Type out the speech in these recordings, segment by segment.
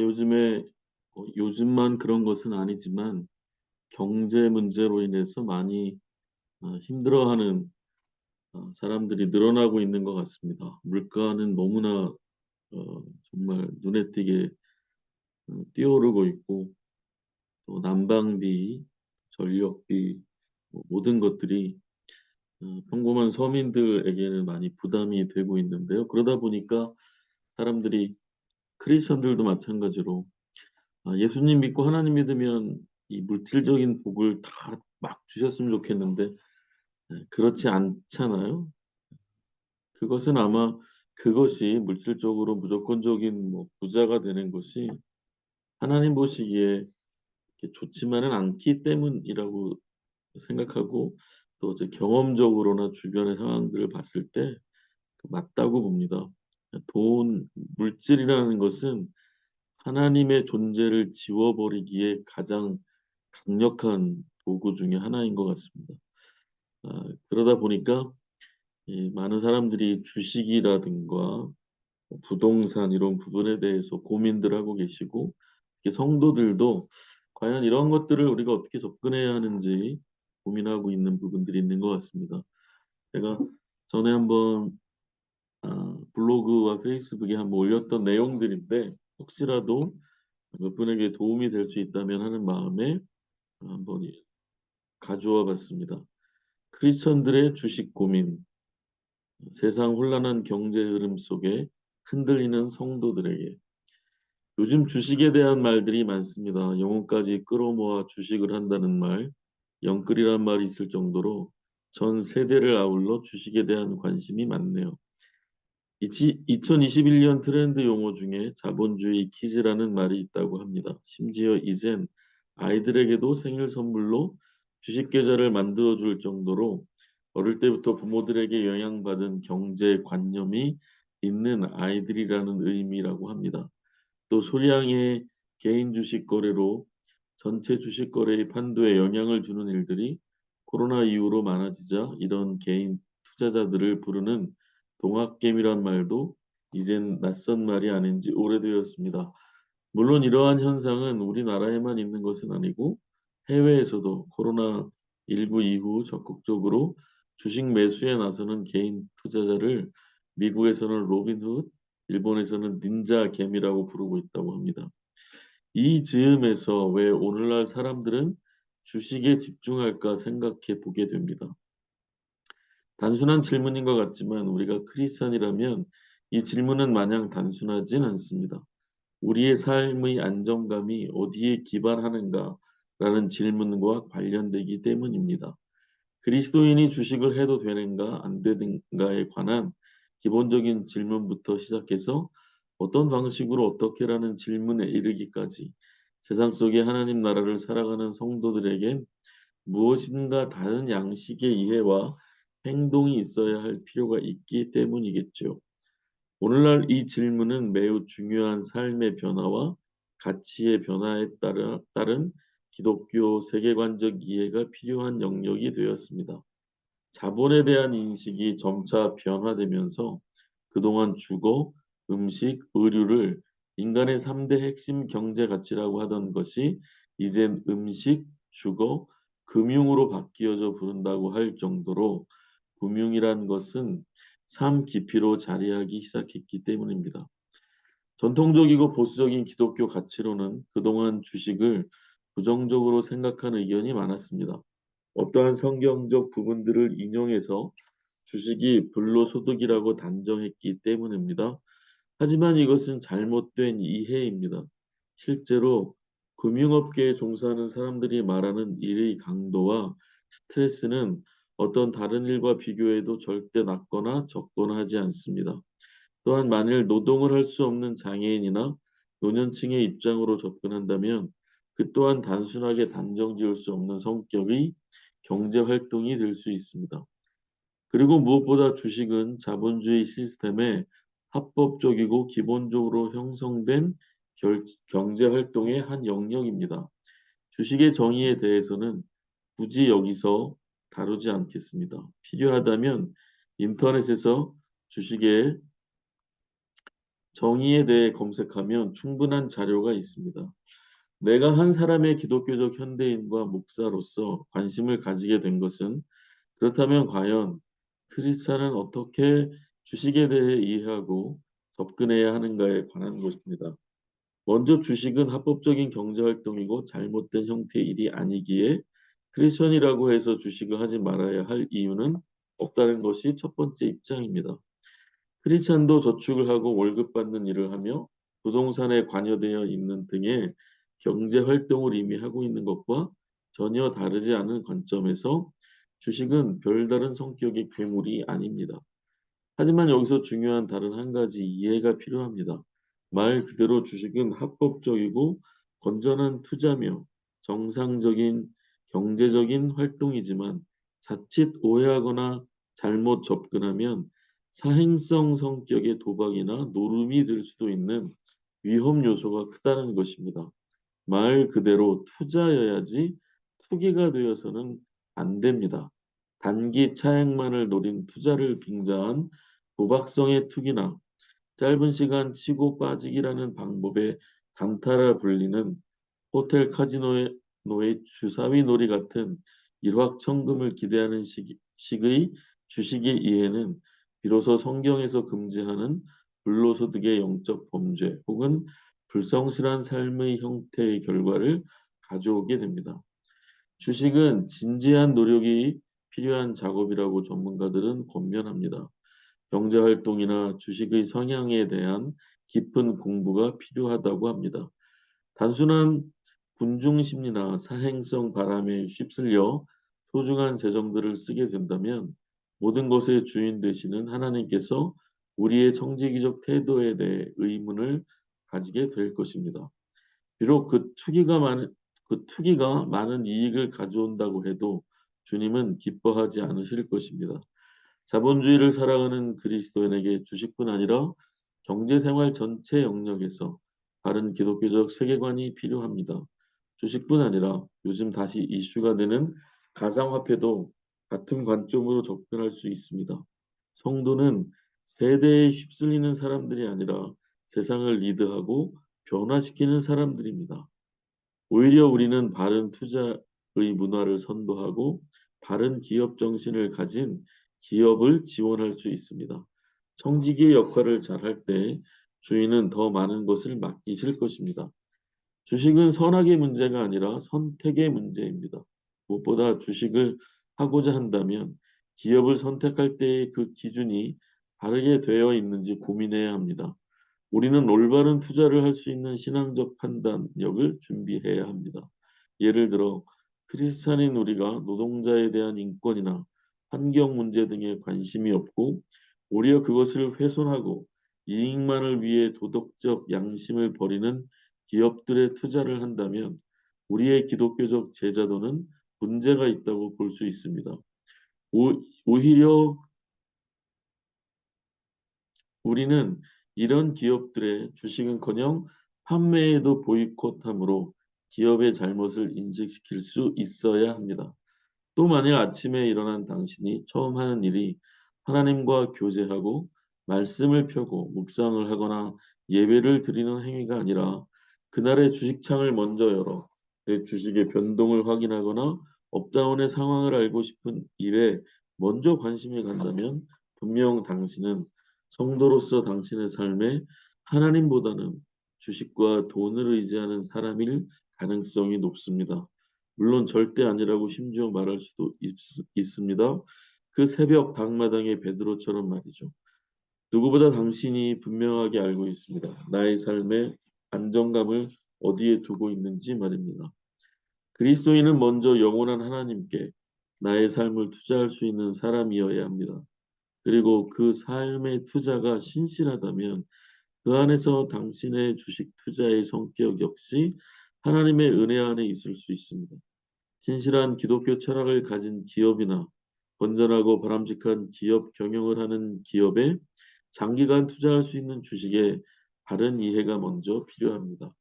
요즘에 요즘만 그런 것은 아니지만 경제 문제로 인해서 많이 힘들어하는 사람들이 늘어나고 있는 것 같습니다. 물가는 너무나 정말 눈에 띄게 뛰어오르고 있고 또 난방비, 전력비 모든 것들이 평범한 서민들에게는 많이 부담이 되고 있는데요. 그러다 보니까 사람들이 크리스천들도 마찬가지로 예수님 믿고 하나님 믿으면 이 물질적인 복을 다 막 주셨으면 좋겠는데 그렇지 않잖아요. 그것은 아마 그것이 물질적으로 무조건적인 부자가 되는 것이 하나님 보시기에 이렇게 좋지만은 않기 때문이라고 생각하고 또 이제 경험적으로나 주변의 상황들을 봤을 때 맞다고 봅니다. 돈, 물질이라는 것은 하나님의 존재를 지워버리기에 가장 강력한 도구 중에 하나인 것 같습니다. 그러다 보니까 이 많은 사람들이 주식이라든가 부동산 이런 부분에 대해서 고민들 하고 계시고 특히 성도들도 과연 이런 것들을 우리가 어떻게 접근해야 하는지 고민하고 있는 부분들이 있는 것 같습니다. 제가 전에 한번 블로그와 페이스북에 한번 올렸던 내용들인데 혹시라도 몇 분에게 도움이 될 수 있다면 하는 마음에 한번 가져와 봤습니다. 크리스천들의 주식 고민, 세상 혼란한 경제 흐름 속에 흔들리는 성도들에게 요즘 주식에 대한 말들이 많습니다. 영혼까지 끌어모아 주식을 한다는 말, 영끌이란 말이 있을 정도로 전 세대를 아울러 주식에 대한 관심이 많네요. 2021년 트렌드 용어 중에 자본주의 키즈라는 말이 있다고 합니다. 심지어 이젠 아이들에게도 생일 선물로 주식 계좌를 만들어 줄 정도로 어릴 때부터 부모들에게 영향받은 경제 관념이 있는 아이들이라는 의미라고 합니다. 또 소량의 개인 주식 거래로 전체 주식 거래의 판도에 영향을 주는 일들이 코로나 이후로 많아지자 이런 개인 투자자들을 부르는 동학개미란 말도 이젠 낯선 말이 아닌 지 오래되었습니다. 물론 이러한 현상은 우리나라에만 있는 것은 아니고 해외에서도 코로나19 이후 적극적으로 주식 매수에 나서는 개인 투자자를 미국에서는 로빈훗, 일본에서는 닌자 개미라고 부르고 있다고 합니다. 이 즈음에서 왜 오늘날 사람들은 주식에 집중할까 생각해 보게 됩니다. 단순한 질문인 것 같지만 우리가 크리스천이라면 이 질문은 마냥 단순하진 않습니다. 우리의 삶의 안정감이 어디에 기반하는가라는 질문과 관련되기 때문입니다. 그리스도인이 주식을 해도 되는가 안 되는가에 관한 기본적인 질문부터 시작해서 어떤 방식으로 어떻게라는 질문에 이르기까지 세상 속에 하나님 나라를 살아가는 성도들에겐 무엇인가 다른 양식의 이해와 행동이 있어야 할 필요가 있기 때문이겠죠. 오늘날 이 질문은 매우 중요한 삶의 변화와 가치의 변화에 따른 기독교 세계관적 이해가 필요한 영역이 되었습니다. 자본에 대한 인식이 점차 변화되면서 그동안 주거, 음식, 의류를 인간의 3대 핵심 경제 가치라고 하던 것이 이젠 음식, 주거, 금융으로 바뀌어져 부른다고 할 정도로 금융이란 것은 삶 깊이로 자리하기 시작했기 때문입니다. 전통적이고 보수적인 기독교 가치로는 그동안 주식을 부정적으로 생각한 의견이 많았습니다. 어떠한 성경적 부분들을 인용해서 주식이 불로소득이라고 단정했기 때문입니다. 하지만 이것은 잘못된 이해입니다. 실제로 금융업계에 종사하는 사람들이 말하는 일의 강도와 스트레스는 어떤 다른 일과 비교해도 절대 낮거나 적거나 하지 않습니다. 또한 만일 노동을 할 수 없는 장애인이나 노년층의 입장으로 접근한다면 그 또한 단순하게 단정 지을 수 없는 성격의 경제 활동이 될 수 있습니다. 그리고 무엇보다 주식은 자본주의 시스템의 합법적이고 기본적으로 형성된 경제 활동의 한 영역입니다. 주식의 정의에 대해서는 굳이 여기서 다루지 않겠습니다. 필요하다면 인터넷에서 주식의 정의에 대해 검색하면 충분한 자료가 있습니다. 내가 한 사람의 기독교적 현대인과 목사로서 관심을 가지게 된 것은 그렇다면 과연 크리스찬은 어떻게 주식에 대해 이해하고 접근해야 하는가에 관한 것입니다. 먼저 주식은 합법적인 경제활동이고 잘못된 형태의 일이 아니기에 크리스천이라고 해서 주식을 하지 말아야 할 이유는 없다는 것이 첫 번째 입장입니다. 크리스찬도 저축을 하고 월급 받는 일을 하며 부동산에 관여되어 있는 등의 경제 활동을 이미 하고 있는 것과 전혀 다르지 않은 관점에서 주식은 별다른 성격의 괴물이 아닙니다. 하지만 여기서 중요한 다른 한 가지 이해가 필요합니다. 말 그대로 주식은 합법적이고 건전한 투자며 정상적인 경제적인 활동이지만 자칫 오해하거나 잘못 접근하면 사행성 성격의 도박이나 노름이 될 수도 있는 위험 요소가 크다는 것입니다. 말 그대로 투자여야지 투기가 되어서는 안 됩니다. 단기 차익만을 노린 투자를 빙자한 도박성의 투기나 짧은 시간 치고 빠지기라는 방법의 단타라 불리는 호텔 카지노의 주사위 놀이 같은 일확천금을 기대하는 식의 주식의 이해는 비로소 성경에서 금지하는 불로소득의 영적 범죄 혹은 불성실한 삶의 형태의 결과를 가져오게 됩니다. 주식은 진지한 노력이 필요한 작업이라고 전문가들은 권면합니다. 경제활동이나 주식의 성향에 대한 깊은 공부가 필요하다고 합니다. 단순한 군중 심리나 사행성 바람에 휩쓸려 소중한 재정들을 쓰게 된다면 모든 것의 주인 되시는 하나님께서 우리의 정직이적 태도에 대해 의문을 가지게 될 것입니다. 비록 그 투기가 많은 이익을 가져온다고 해도 주님은 기뻐하지 않으실 것입니다. 자본주의를 살아가는 그리스도인에게 주식뿐 아니라 경제생활 전체 영역에서 바른 기독교적 세계관이 필요합니다. 주식뿐 아니라 요즘 다시 이슈가 되는 가상화폐도 같은 관점으로 접근할 수 있습니다. 성도는 세대에 휩쓸리는 사람들이 아니라 세상을 리드하고 변화시키는 사람들입니다. 오히려 우리는 바른 투자의 문화를 선도하고 바른 기업 정신을 가진 기업을 지원할 수 있습니다. 청지기의 역할을 잘할 때 주인은 더 많은 것을 맡기실 것입니다. 주식은 선악의 문제가 아니라 선택의 문제입니다. 무엇보다 주식을 하고자 한다면 기업을 선택할 때의 그 기준이 바르게 되어 있는지 고민해야 합니다. 우리는 올바른 투자를 할 수 있는 신앙적 판단력을 준비해야 합니다. 예를 들어 크리스찬인 우리가 노동자에 대한 인권이나 환경 문제 등에 관심이 없고 오히려 그것을 훼손하고 이익만을 위해 도덕적 양심을 버리는 기업들에 투자를 한다면 우리의 기독교적 제자도는 문제가 있다고 볼 수 있습니다. 오히려 우리는 이런 기업들의 주식은커녕 판매에도 보이콧함으로 기업의 잘못을 인식시킬 수 있어야 합니다. 또 만일 아침에 일어난 당신이 처음 하는 일이 하나님과 교제하고 말씀을 펴고 묵상을 하거나 예배를 드리는 행위가 아니라 그날의 주식창을 먼저 열어 내 주식의 변동을 확인하거나 업다운의 상황을 알고 싶은 일에 먼저 관심이 간다면 분명 당신은 성도로서 당신의 삶에 하나님보다는 주식과 돈을 의지하는 사람일 가능성이 높습니다. 물론 절대 아니라고 심지어 말할 수도 있습니다. 그 새벽 당마당의 베드로처럼 말이죠. 누구보다 당신이 분명하게 알고 있습니다. 나의 삶의 안정감을 어디에 두고 있는지 말입니다. 그리스도인은 먼저 영원한 하나님께 나의 삶을 투자할 수 있는 사람이어야 합니다. 그리고 그 삶의 투자가 신실하다면 그 안에서 당신의 주식 투자의 성격 역시 하나님의 은혜 안에 있을 수 있습니다. 신실한 기독교 철학을 가진 기업이나 건전하고 바람직한 기업 경영을 하는 기업에 장기간 투자할 수 있는 주식에 바른 이해가 먼저 필요합니다.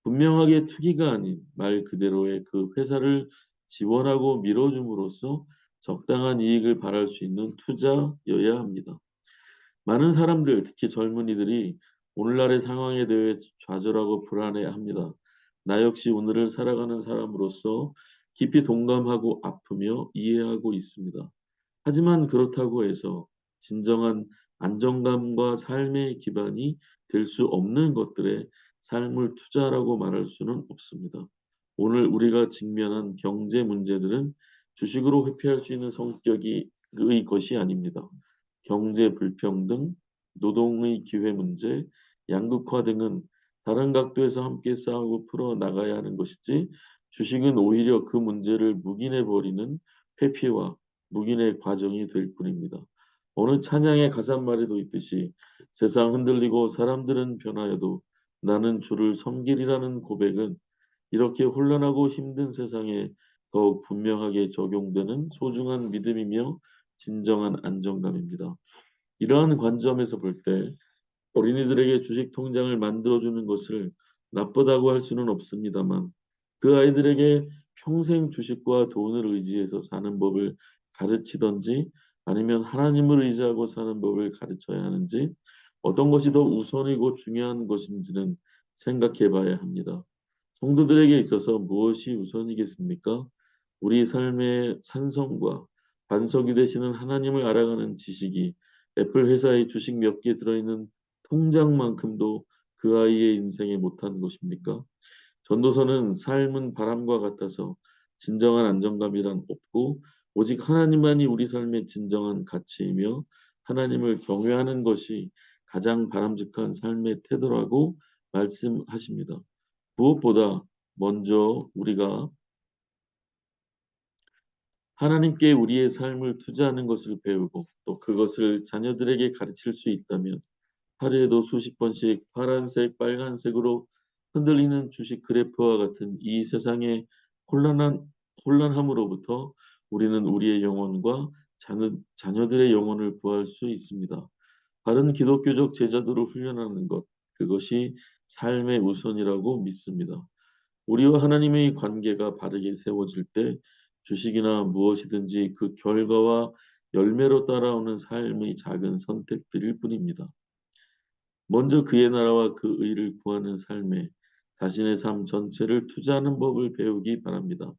분명하게 투기가 아닌 말 그대로의 그 회사를 지원하고 밀어줌으로써 적당한 이익을 발할 수 있는 투자여야 합니다. 많은 사람들, 특히 젊은이들이 오늘날의 상황에 대해 좌절하고 불안해합니다. 나 역시 오늘을 살아가는 사람으로서 깊이 동감하고 아프며 이해하고 있습니다. 하지만 그렇다고 해서 진정한 안정감과 삶의 기반이 될 수 없는 것들에 삶을 투자라고 말할 수는 없습니다. 오늘 우리가 직면한 경제 문제들은 주식으로 회피할 수 있는 성격의 것이 아닙니다. 경제 불평등, 노동의 기회 문제, 양극화 등은 다른 각도에서 함께 싸우고 풀어 나가야 하는 것이지, 주식은 오히려 그 문제를 묵인해 버리는 회피와 묵인의 과정이 될 뿐입니다. 어느 찬양의 가사말에도 있듯이 세상 흔들리고 사람들은 변하여도 나는 주를 섬기리라는 고백은 이렇게 혼란하고 힘든 세상에 더욱 분명하게 적용되는 소중한 믿음이며 진정한 안정감입니다. 이러한 관점에서 볼 때 어린이들에게 주식 통장을 만들어주는 것을 나쁘다고 할 수는 없습니다만, 그 아이들에게 평생 주식과 돈을 의지해서 사는 법을 가르치든지 아니면 하나님을 의지하고 사는 법을 가르쳐야 하는지, 어떤 것이 더 우선이고 중요한 것인지는 생각해 봐야 합니다. 성도들에게 있어서 무엇이 우선이겠습니까? 우리 삶의 산성과 반석이 되시는 하나님을 알아가는 지식이 애플 회사의 주식 몇 개 들어있는 통장만큼도 그 아이의 인생에 못한 것입니까? 전도서는 삶은 바람과 같아서 진정한 안정감이란 없고 오직 하나님만이 우리 삶의 진정한 가치이며 하나님을 경외하는 것이 가장 바람직한 삶의 태도라고 말씀하십니다. 무엇보다 먼저 우리가 하나님께 우리의 삶을 투자하는 것을 배우고 또 그것을 자녀들에게 가르칠 수 있다면 하루에도 수십 번씩 파란색, 빨간색으로 흔들리는 주식 그래프와 같은 이 세상의 혼란한 혼란함으로부터 우리는 우리의 영혼과 자녀들의 영혼을 구할 수 있습니다. 바른 기독교적 제자도를 훈련하는 것, 그것이 삶의 우선이라고 믿습니다. 우리와 하나님의 관계가 바르게 세워질 때 주식이나 무엇이든지 그 결과와 열매로 따라오는 삶의 작은 선택들일 뿐입니다. 먼저 그의 나라와 그 의를 구하는 삶에 자신의 삶 전체를 투자하는 법을 배우기 바랍니다.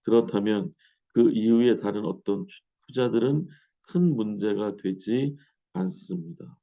그렇다면 그 이후에 다른 어떤 투자들은 큰 문제가 되지 않습니다.